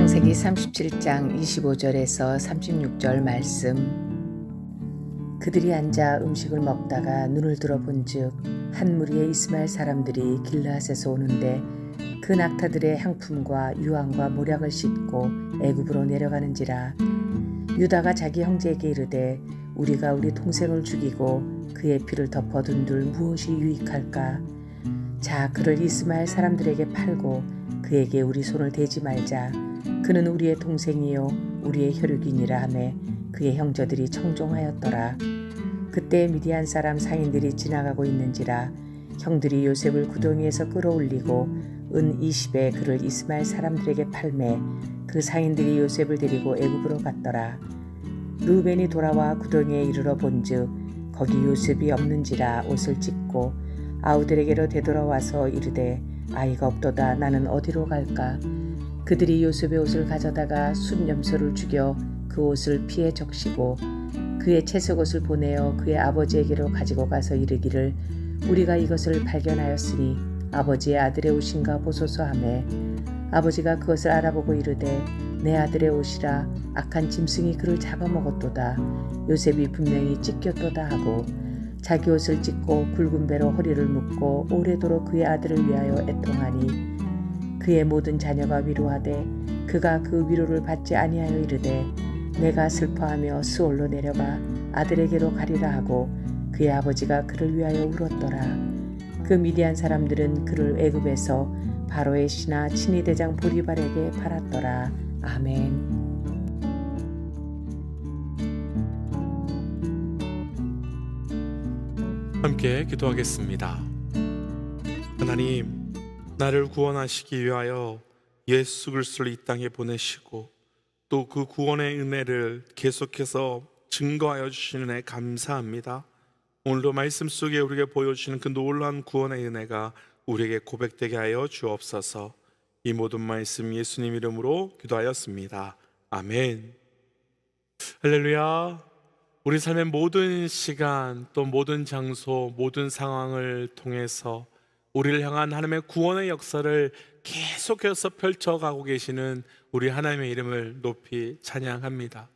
창세기 37장 25절에서 36절 말씀. 그들이 앉아 음식을 먹다가 눈을 들어본즉 한 무리의 이스마엘 사람들이 길르앗에서 오는데 그 낙타들의 향품과 유황과 모략을 싣고 애굽으로 내려가는지라. 유다가 자기 형제에게 이르되 우리가 우리 동생을 죽이고 그의 피를 덮어둔들 무엇이 유익할까? 자, 그를 이스마엘 사람들에게 팔고 그에게 우리 손을 대지 말자. 그는 우리의 동생이요 우리의 혈육이니라 하매 그의 형제들이 청종하였더라. 그때 미디안 사람 상인들이 지나가고 있는지라. 형들이 요셉을 구덩이에서 끌어올리고 은 20에 그를 이스마엘 사람들에게 팔매 그 상인들이 요셉을 데리고 애굽으로 갔더라. 르우벤이 돌아와 구덩이에 이르러 본즉 거기 요셉이 없는지라 옷을 찢고 아우들에게로 되돌아와서 이르되 아이가 없도다. 나는 어디로 갈까? 그들이 요셉의 옷을 가져다가 순염소를 죽여 그 옷을 피에 적시고 그의 채색옷을 보내어 그의 아버지에게로 가지고 가서 이르기를 우리가 이것을 발견하였으니 아버지의 아들의 옷인가 보소서 하매 아버지가 그것을 알아보고 이르되 내 아들의 옷이라. 악한 짐승이 그를 잡아먹었도다. 요셉이 분명히 찢겼도다 하고 자기 옷을 찢고 굵은 배로 허리를 묶고 오래도록 그의 아들을 위하여 애통하니 그의 모든 자녀가 위로하되 그가 그 위로를 받지 아니하여 이르되 내가 슬퍼하며 스올로 내려가 아들에게로 가리라 하고 그의 아버지가 그를 위하여 울었더라. 그 미디안 사람들은 그를 애굽에서 바로의 신하 친위대장 보디발에게 팔았더라. 아멘. 함께 기도하겠습니다. 하나님, 나를 구원하시기 위하여 예수 그리스도를 이 땅에 보내시고 또 그 구원의 은혜를 계속해서 증거하여 주시는 은혜 감사합니다. 오늘도 말씀 속에 우리에게 보여주시는 그 놀라운 구원의 은혜가 우리에게 고백되게 하여 주옵소서. 이 모든 말씀 예수님 이름으로 기도하였습니다. 아멘. 할렐루야. 우리 삶의 모든 시간 또 모든 장소 모든 상황을 통해서 우리를 향한 하나님의 구원의 역사를 계속해서 펼쳐가고 계시는 우리 하나님의 이름을 높이 찬양합니다.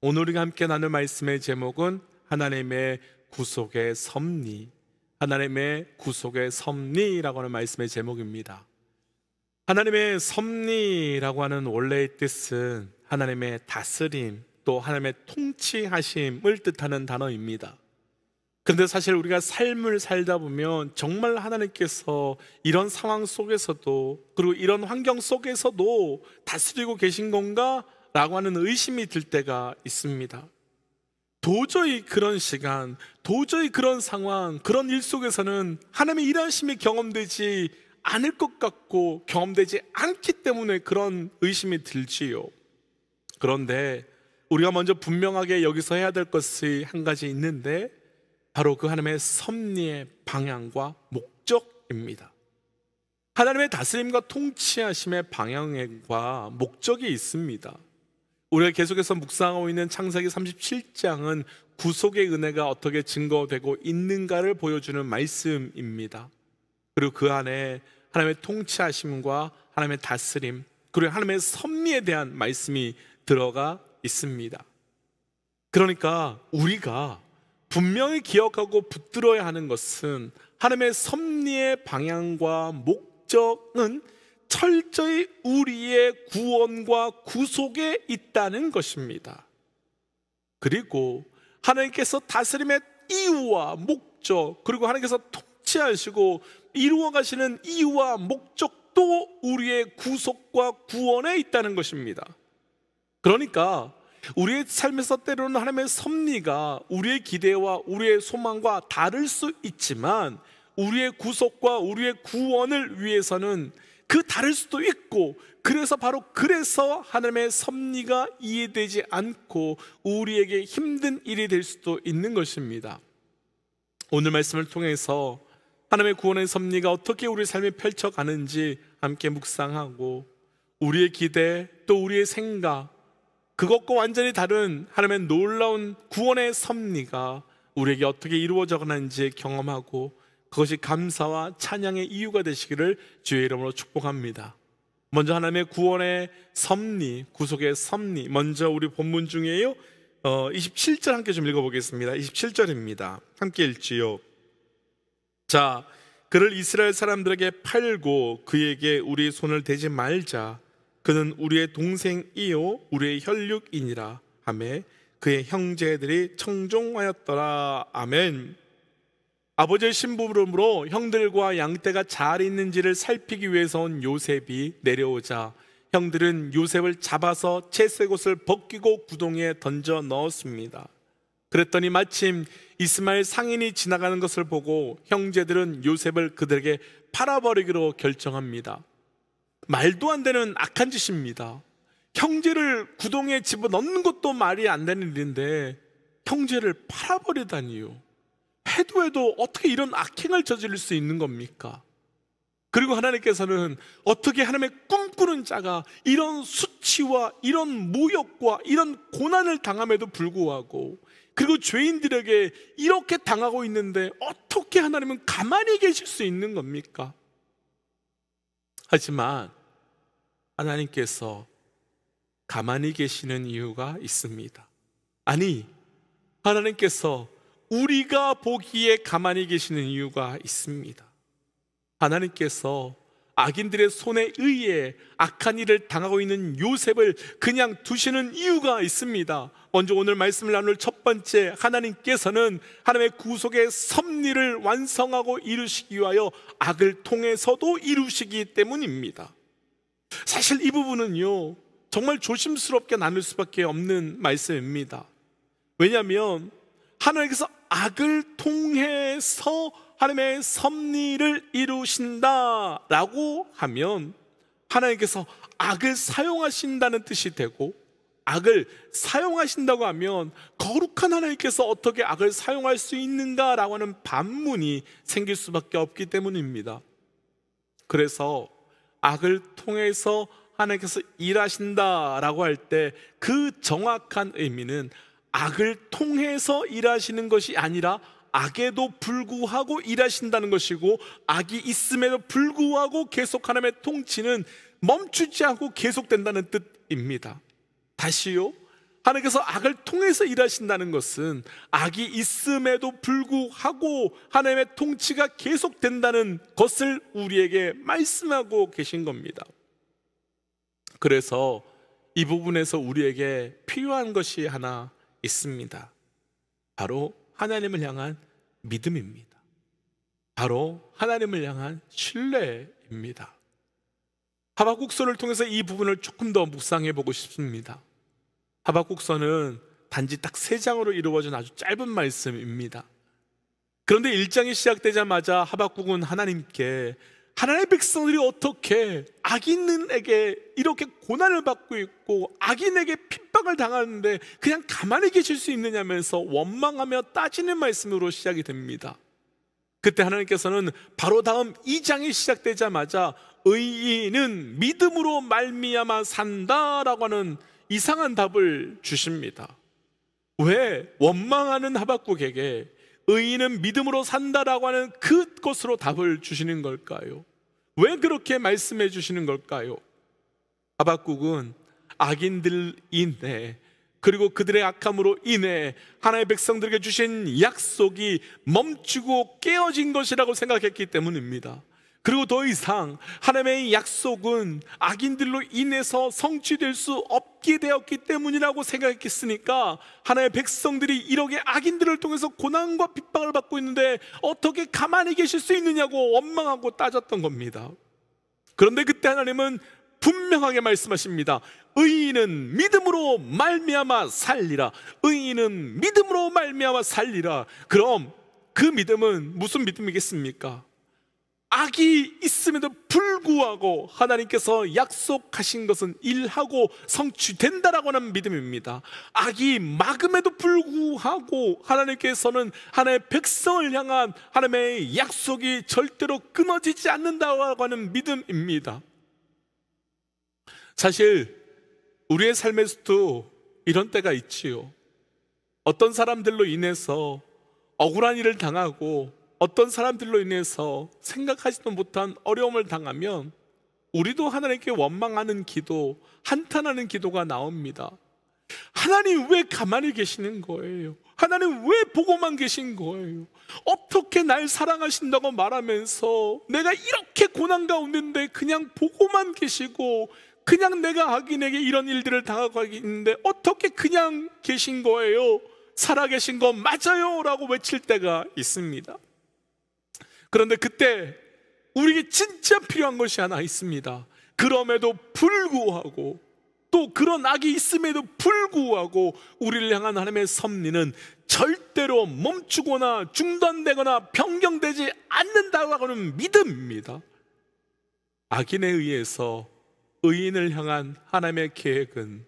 오늘 우리가 함께 나눌 말씀의 제목은 하나님의 구속의 섭리, 하나님의 구속의 섭리라고 하는 말씀의 제목입니다. 하나님의 섭리라고 하는 원래의 뜻은 하나님의 다스림 또 하나님의 통치하심을 뜻하는 단어입니다. 그런데 사실 우리가 삶을 살다 보면 정말 하나님께서 이런 상황 속에서도 그리고 이런 환경 속에서도 다스리고 계신 건가? 라고 하는 의심이 들 때가 있습니다. 도저히 그런 시간, 도저히 그런 상황, 그런 일 속에서는 하나님의 일하심이 경험되지 않을 것 같고 경험되지 않기 때문에 그런 의심이 들지요. 그런데 우리가 먼저 분명하게 여기서 해야 될 것이 한 가지 있는데 바로 그 하나님의 섭리의 방향과 목적입니다. 하나님의 다스림과 통치하심의 방향과 목적이 있습니다. 우리가 계속해서 묵상하고 있는 창세기 37장은 구속의 은혜가 어떻게 증거되고 있는가를 보여주는 말씀입니다. 그리고 그 안에 하나님의 통치하심과 하나님의 다스림 그리고 하나님의 섭리에 대한 말씀이 들어가 있습니다. 그러니까 우리가 분명히 기억하고 붙들어야 하는 것은 하나님의 섭리의 방향과 목적은 철저히 우리의 구원과 구속에 있다는 것입니다. 그리고 하나님께서 다스림의 이유와 목적 그리고 하나님께서 통치하시고 이루어 가시는 이유와 목적도 우리의 구속과 구원에 있다는 것입니다. 그러니까 우리의 삶에서 때로는 하나님의 섭리가 우리의 기대와 우리의 소망과 다를 수 있지만 우리의 구속과 우리의 구원을 위해서는 그 다를 수도 있고 그래서 하나님의 섭리가 이해되지 않고 우리에게 힘든 일이 될 수도 있는 것입니다. 오늘 말씀을 통해서 하나님의 구원의 섭리가 어떻게 우리 삶에 펼쳐가는지 함께 묵상하고 우리의 기대 또 우리의 생각 그것과 완전히 다른 하나님의 놀라운 구원의 섭리가 우리에게 어떻게 이루어져 가는지 경험하고 그것이 감사와 찬양의 이유가 되시기를 주의 이름으로 축복합니다. 먼저 하나님의 구원의 섭리, 구속의 섭리, 먼저 우리 본문 중에요 27절 함께 좀 읽어보겠습니다. 27절입니다. 함께 읽지요. 자, 그를 이스라엘 사람들에게 팔고 그에게 우리 손을 대지 말자. 그는 우리의 동생이요 우리의 혈육이니라 하매 그의 형제들이 청종하였더라. 아멘. 아버지의 심부름으로 형들과 양떼가 잘 있는지를 살피기 위해서 온 요셉이 내려오자 형들은 요셉을 잡아서 채색옷을 벗기고 구덩이에 던져 넣었습니다. 그랬더니 마침 이스마엘 상인이 지나가는 것을 보고 형제들은 요셉을 그들에게 팔아버리기로 결정합니다. 말도 안 되는 악한 짓입니다. 형제를 구덩이에 집어넣는 것도 말이 안 되는 일인데 형제를 팔아버리다니요. 해도 어떻게 이런 악행을 저지를 수 있는 겁니까? 그리고 하나님께서는 어떻게 하나님의 꿈꾸는 자가 이런 수치와 이런 모욕과 이런 고난을 당함에도 불구하고 그리고 죄인들에게 이렇게 당하고 있는데 어떻게 하나님은 가만히 계실 수 있는 겁니까? 하지만 하나님께서 가만히 계시는 이유가 있습니다. 아니, 하나님께서 우리가 보기에 가만히 계시는 이유가 있습니다. 하나님께서 악인들의 손에 의해 악한 일을 당하고 있는 요셉을 그냥 두시는 이유가 있습니다. 먼저 오늘 말씀을 나눌 첫 번째, 하나님께서는 하나님의 구속의 섭리를 완성하고 이루시기 위하여 악을 통해서도 이루시기 때문입니다. 사실 이 부분은요 정말 조심스럽게 나눌 수밖에 없는 말씀입니다. 왜냐하면 하나님께서 악을 통해서 하나님의 섭리를 이루신다라고 하면 하나님께서 악을 사용하신다는 뜻이 되고, 악을 사용하신다고 하면 거룩한 하나님께서 어떻게 악을 사용할 수 있는가라고 하는 반문이 생길 수밖에 없기 때문입니다. 그래서 악을 통해서 하나님께서 일하신다라고 할 때 그 정확한 의미는 악을 통해서 일하시는 것이 아니라 악에도 불구하고 일하신다는 것이고, 악이 있음에도 불구하고 계속 하나님의 통치는 멈추지 않고 계속된다는 뜻입니다. 다시요, 하나님께서 악을 통해서 일하신다는 것은 악이 있음에도 불구하고 하나님의 통치가 계속된다는 것을 우리에게 말씀하고 계신 겁니다. 그래서 이 부분에서 우리에게 필요한 것이 하나 있습니다. 바로 하나님을 향한 믿음입니다. 바로 하나님을 향한 신뢰입니다. 하박국서를 통해서 이 부분을 조금 더 묵상해 보고 싶습니다. 하박국서는 단지 딱 3장으로 이루어진 아주 짧은 말씀입니다. 그런데 1장이 시작되자마자 하박국은 하나님께 하나님의 백성들이 어떻게 악인에게 이렇게 고난을 받고 있고 악인에게 핍박을 당하는데 그냥 가만히 계실 수 있느냐면서 원망하며 따지는 말씀으로 시작이 됩니다. 그때 하나님께서는 바로 다음 2장이 시작되자마자 의인은 믿음으로 말미암아 산다라고 하는 이상한 답을 주십니다. 왜 원망하는 하박국에게 의인은 믿음으로 산다라고 하는 그것으로 답을 주시는 걸까요? 왜 그렇게 말씀해 주시는 걸까요? 하박국은 악인들 인해, 그리고 그들의 악함으로 인해 하나님의 백성들에게 주신 약속이 멈추고 깨어진 것이라고 생각했기 때문입니다. 그리고 더 이상 하나님의 약속은 악인들로 인해서 성취될 수 없게 되었기 때문이라고 생각했으니까 하나님의 백성들이 이렇게 악인들을 통해서 고난과 핍박을 받고 있는데 어떻게 가만히 계실 수 있느냐고 원망하고 따졌던 겁니다. 그런데 그때 하나님은 분명하게 말씀하십니다. 의인은 믿음으로 말미암아 살리라. 의인은 믿음으로 말미암아 살리라. 그럼 그 믿음은 무슨 믿음이겠습니까? 악이 있음에도 불구하고 하나님께서 약속하신 것은 일하고 성취된다라고 하는 믿음입니다. 악이 막음에도 불구하고 하나님께서는 하나님의 백성을 향한 하나님의 약속이 절대로 끊어지지 않는다고 하는 믿음입니다. 사실 우리의 삶에서도 이런 때가 있지요. 어떤 사람들로 인해서 억울한 일을 당하고 어떤 사람들로 인해서 생각하지도 못한 어려움을 당하면 우리도 하나님께 원망하는 기도, 한탄하는 기도가 나옵니다. 하나님 왜 가만히 계시는 거예요? 하나님 왜 보고만 계신 거예요? 어떻게 날 사랑하신다고 말하면서 내가 이렇게 고난 가운데인데 그냥 보고만 계시고, 그냥 내가 악인에게 이런 일들을 당하고 있는데 어떻게 그냥 계신 거예요? 살아계신 거 맞아요? 라고 외칠 때가 있습니다. 그런데 그때 우리에게 진짜 필요한 것이 하나 있습니다. 그럼에도 불구하고, 또 그런 악이 있음에도 불구하고 우리를 향한 하나님의 섭리는 절대로 멈추거나 중단되거나 변경되지 않는다고 하는 믿음입니다. 악인에 의해서 의인을 향한 하나님의 계획은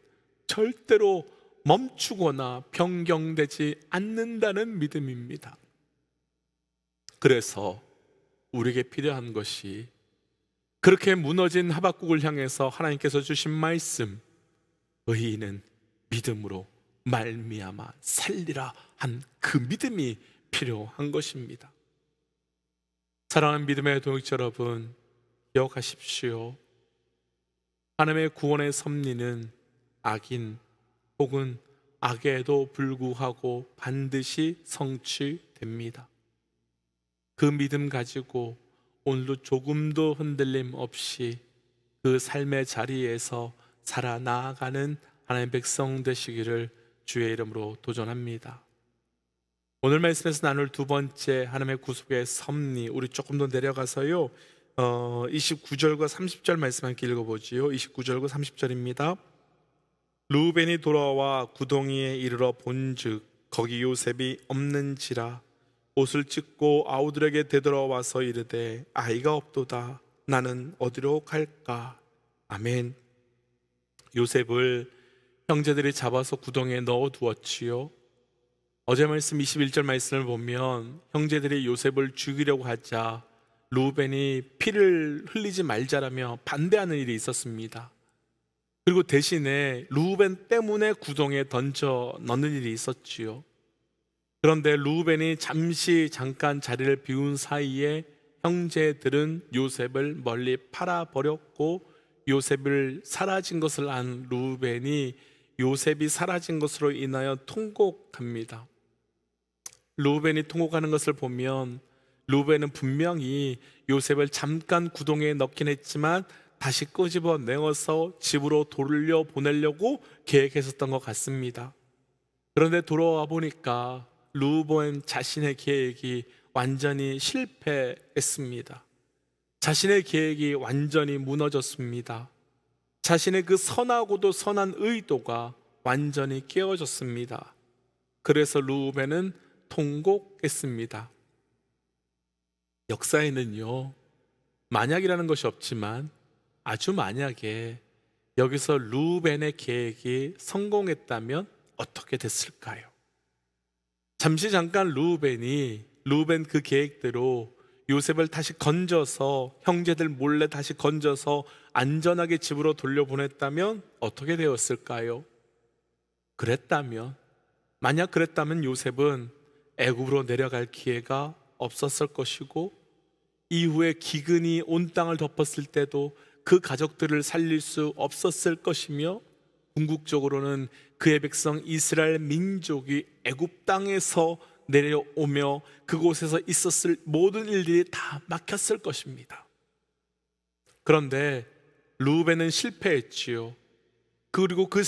절대로 멈추거나 변경되지 않는다는 믿음입니다. 그래서 우리에게 필요한 것이, 그렇게 무너진 하박국을 향해서 하나님께서 주신 말씀, 의인은 믿음으로 말미암아 살리라 한 그 믿음이 필요한 것입니다. 사랑하는 믿음의 동역자 여러분, 기억하십시오. 하나님의 구원의 섭리는 악인 혹은 악에도 불구하고 반드시 성취됩니다. 그 믿음 가지고 오늘도 조금도 흔들림 없이 그 삶의 자리에서 살아나가는 하나님의 백성 되시기를 주의 이름으로 도전합니다. 오늘 말씀에서 나눌 두 번째 하나님의 구속의 섭리, 우리 조금 더 내려가서요 29절과 30절 말씀 함께 읽어보지요. 29절과 30절입니다. 르우벤이 돌아와 구덩이에 이르러 본즉 거기 요셉이 없는지라 옷을 찢고 아우들에게 되돌아와서 이르되 아이가 없도다. 나는 어디로 갈까? 아멘. 요셉을 형제들이 잡아서 구덩이에 넣어두었지요. 어제 말씀 21절 말씀을 보면 형제들이 요셉을 죽이려고 하자 르우벤이 피를 흘리지 말자라며 반대하는 일이 있었습니다. 그리고 대신에 르우벤 때문에 구덩이에 던져 넣는 일이 있었지요. 그런데 르우벤이 잠깐 자리를 비운 사이에 형제들은 요셉을 멀리 팔아버렸고, 요셉을 사라진 것을 안 르우벤이 요셉이 사라진 것으로 인하여 통곡합니다. 르우벤이 통곡하는 것을 보면 르우벤은 분명히 요셉을 잠깐 구덩이에 넣긴 했지만 다시 끄집어 내어서 집으로 돌려보내려고 계획했었던 것 같습니다. 그런데 돌아와 보니까 르우벤 자신의 계획이 완전히 실패했습니다. 자신의 계획이 완전히 무너졌습니다. 자신의 그 선하고도 선한 의도가 완전히 깨어졌습니다. 그래서 르우벤은 통곡했습니다. 역사에는요, 만약이라는 것이 없지만 아주 만약에 여기서 르우벤의 계획이 성공했다면 어떻게 됐을까요? 잠깐 르우벤 그 계획대로 요셉을 다시 건져서 형제들 몰래 다시 건져서 안전하게 집으로 돌려보냈다면 어떻게 되었을까요? 만약 그랬다면 요셉은 애굽으로 내려갈 기회가 없었을 것이고, 이후에 기근이 온 땅을 덮었을 때도 그 가족들을 살릴 수 없었을 것이며, 궁극적으로는 그의 백성 이스라엘 민족이 애굽 땅에서 내려오며 그곳에서 있었을 모든 일들이 다 막혔을 것입니다. 그런데 르우벤은 실패했지요. 그리고 그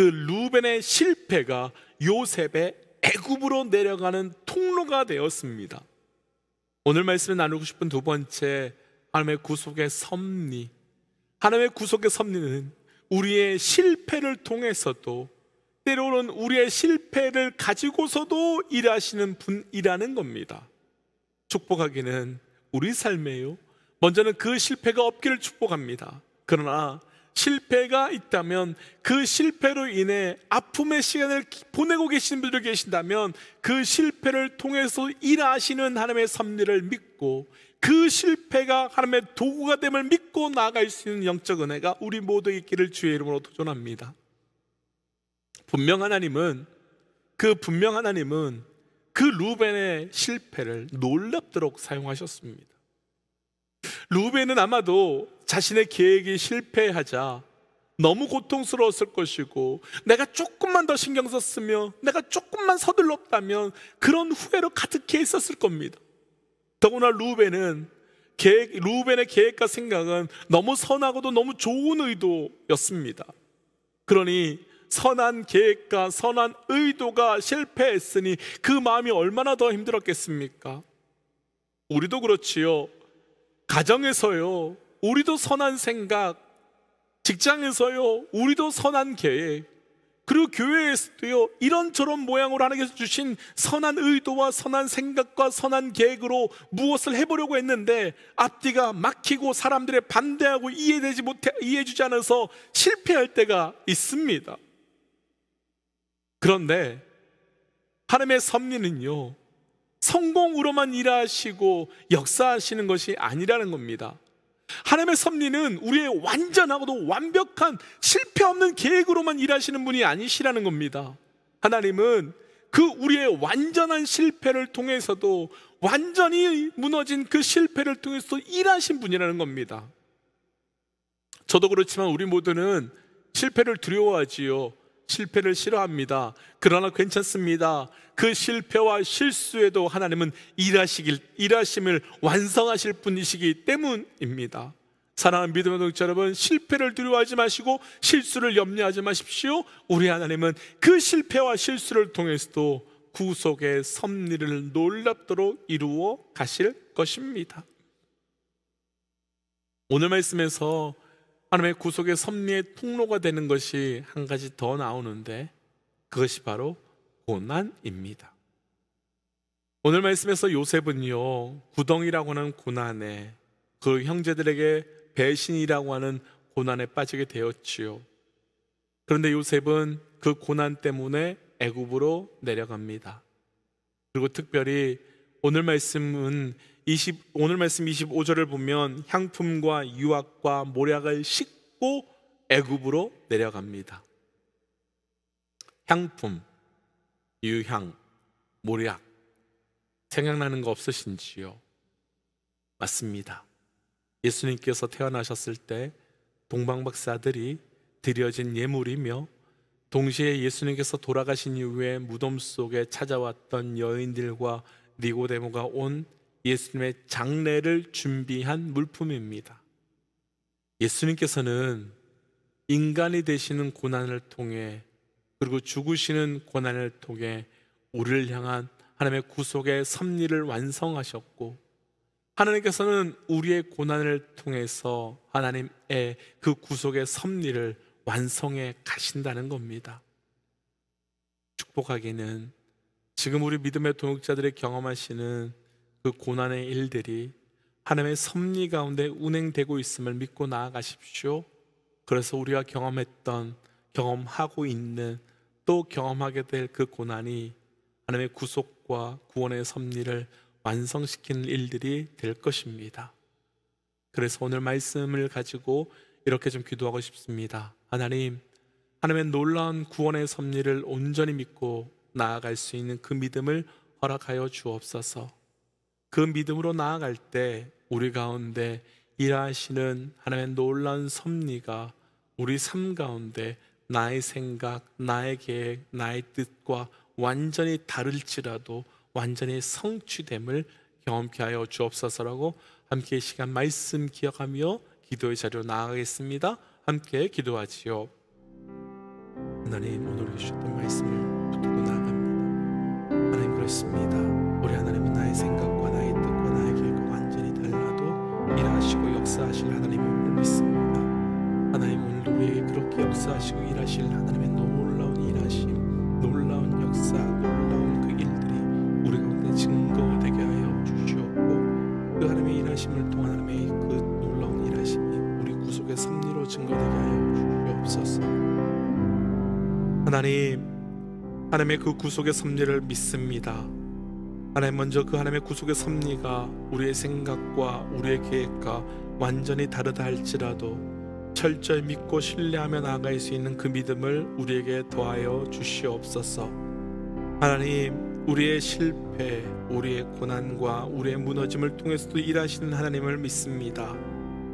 르우벤의 실패가 요셉의 애굽으로 내려가는 통로가 되었습니다. 오늘 말씀을 나누고 싶은 두 번째 하나님의 구속의 섭리, 하나님의 구속의 섭리는 우리의 실패를 통해서도, 때로는 우리의 실패를 가지고서도 일하시는 분이라는 겁니다. 축복하기는 우리 삶에요, 먼저는 그 실패가 없기를 축복합니다. 그러나 실패가 있다면 그 실패로 인해 아픔의 시간을 보내고 계신 분들 계신다면 그 실패를 통해서 일하시는 하나님의 섭리를 믿고, 그 실패가 하나님의 도구가 됨을 믿고 나아갈 수 있는 영적 은혜가 우리 모두 있기를 주의 이름으로 도전합니다. 분명 하나님은 그 르우벤의 실패를 놀랍도록 사용하셨습니다. 루벤은 아마도 자신의 계획이 실패하자 너무 고통스러웠을 것이고, 내가 조금만 더 신경 썼으면, 내가 조금만 서둘렀다면 그런 후회로 가득해 있었을 겁니다. 더구나 루벤의 계획과 생각은 너무 선하고도 너무 좋은 의도였습니다. 그러니 선한 계획과 선한 의도가 실패했으니 그 마음이 얼마나 더 힘들었겠습니까? 우리도 그렇지요. 가정에서요, 우리도 선한 생각, 직장에서요, 우리도 선한 계획, 그리고 교회에서도요, 이런저런 모양으로 하나님께서 주신 선한 의도와 선한 생각과 선한 계획으로 무엇을 해보려고 했는데 앞뒤가 막히고 사람들의 반대하고 이해해주지 않아서 실패할 때가 있습니다. 그런데 하나님의 섭리는요, 성공으로만 일하시고 역사하시는 것이 아니라는 겁니다. 하나님의 섭리는 우리의 완전하고도 완벽한 실패 없는 계획으로만 일하시는 분이 아니시라는 겁니다. 하나님은 그 우리의 완전한 실패를 통해서도, 완전히 무너진 그 실패를 통해서도 일하신 분이라는 겁니다. 저도 그렇지만 우리 모두는 실패를 두려워하지요. 실패를 싫어합니다. 그러나 괜찮습니다. 그 실패와 실수에도 하나님은 일하심을 완성하실 분이시기 때문입니다. 사랑하는 믿음의 동역자 여러분, 실패를 두려워하지 마시고 실수를 염려하지 마십시오. 우리 하나님은 그 실패와 실수를 통해서도 구속의 섭리를 놀랍도록 이루어 가실 것입니다. 오늘 말씀에서 하나님의 구속의 섭리의 통로가 되는 것이 한 가지 더 나오는데, 그것이 바로 고난입니다. 오늘 말씀에서 요셉은요, 구덩이라고 하는 고난에, 그 형제들에게 배신이라고 하는 고난에 빠지게 되었지요. 그런데 요셉은 그 고난 때문에 애굽으로 내려갑니다. 그리고 특별히 오늘 말씀 25절을 보면 향품과 유악과 모략을 싣고 애굽으로 내려갑니다. 향품, 유향, 모략, 생각나는 거 없으신지요? 맞습니다. 예수님께서 태어나셨을 때 동방박사들이 드려진 예물이며, 동시에 예수님께서 돌아가신 이후에 무덤 속에 찾아왔던 여인들과 니고데모가 온 예수님의 장례를 준비한 물품입니다. 예수님께서는 인간이 되시는 고난을 통해, 그리고 죽으시는 고난을 통해 우리를 향한 하나님의 구속의 섭리를 완성하셨고, 하나님께서는 우리의 고난을 통해서 하나님의 그 구속의 섭리를 완성해 가신다는 겁니다. 축복하기는 지금 우리 믿음의 동역자들이 경험하시는 그 고난의 일들이 하나님의 섭리 가운데 운행되고 있음을 믿고 나아가십시오. 그래서 우리가 경험하고 있는, 또 경험하게 될 그 고난이 하나님의 구속과 구원의 섭리를 완성시키는 일들이 될 것입니다. 그래서 오늘 말씀을 가지고 이렇게 좀 기도하고 싶습니다. 하나님, 하나님의 놀라운 구원의 섭리를 온전히 믿고 나아갈 수 있는 그 믿음을 허락하여 주옵소서. 그 믿음으로 나아갈 때 우리 가운데 일하시는 하나님의 놀라운 섭리가 우리 삶 가운데 나의 생각, 나의 계획, 나의 뜻과 완전히 다를지라도 완전히 성취됨을 경험케 하여 주옵소서라고 함께 이 시간 말씀 기억하며 기도의 자리로 나아가겠습니다. 함께 기도하지요. 하나님, 오늘 주셨던 말씀을 붙들고 나아갑니다. 하나님, 그렇습니다. 우리 하나님은 나의 생각과 나의 뜻과 나의 계획과 완전히 달라도 일하시고 역사하실 하나님을 믿습니다. 하나님, 오늘도 우리에게 그렇게 역사하시고 일하실 하나님의 놀라운 일하심, 놀라운 역사, 놀라운 그 일들이 우리 가운데 증거되게 하여 주시옵고, 그 하나님의 일하심을 통한 하나님의 그 놀라운 일하심이 우리 구속의 섭리로 증거되게 하여 주시옵소서. 하나님의 그 구속의 섭리를 믿습니다. 하나님, 먼저 그 하나님의 구속의 섭리가 우리의 생각과 우리의 계획과 완전히 다르다 할지라도 철저히 믿고 신뢰하며 나아갈 수 있는 그 믿음을 우리에게 더하여 주시옵소서. 하나님, 우리의 실패, 우리의 고난과 우리의 무너짐을 통해서도 일하시는 하나님을 믿습니다.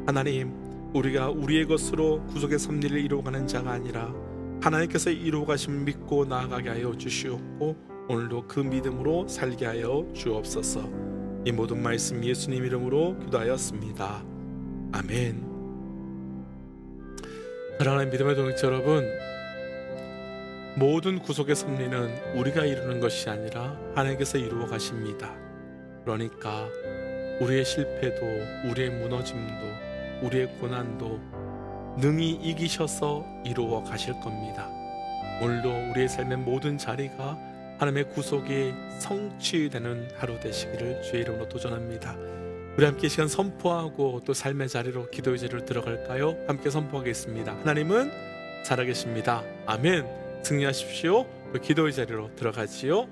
하나님, 우리가 우리의 것으로 구속의 섭리를 이루어가는 자가 아니라 하나님께서 이루어가심을 믿고 나아가게 하여 주시옵고 오늘도 그 믿음으로 살게 하여 주옵소서. 이 모든 말씀 예수님 이름으로 기도하였습니다. 아멘. 사랑하는 믿음의 동역자 여러분, 모든 구속의 섭리는 우리가 이루는 것이 아니라 하나님께서 이루어 가십니다. 그러니까 우리의 실패도, 우리의 무너짐도, 우리의 고난도 능히 이기셔서 이루어 가실 겁니다. 오늘도 우리의 삶의 모든 자리가 하나님의 구속이 성취되는 하루 되시기를 주의 이름으로 도전합니다. 우리 함께 시간 선포하고 또 삶의 자리로 기도의 자리로 들어갈까요? 함께 선포하겠습니다. 하나님은 살아계십니다. 아멘. 승리하십시오. 또 기도의 자리로 들어가지요.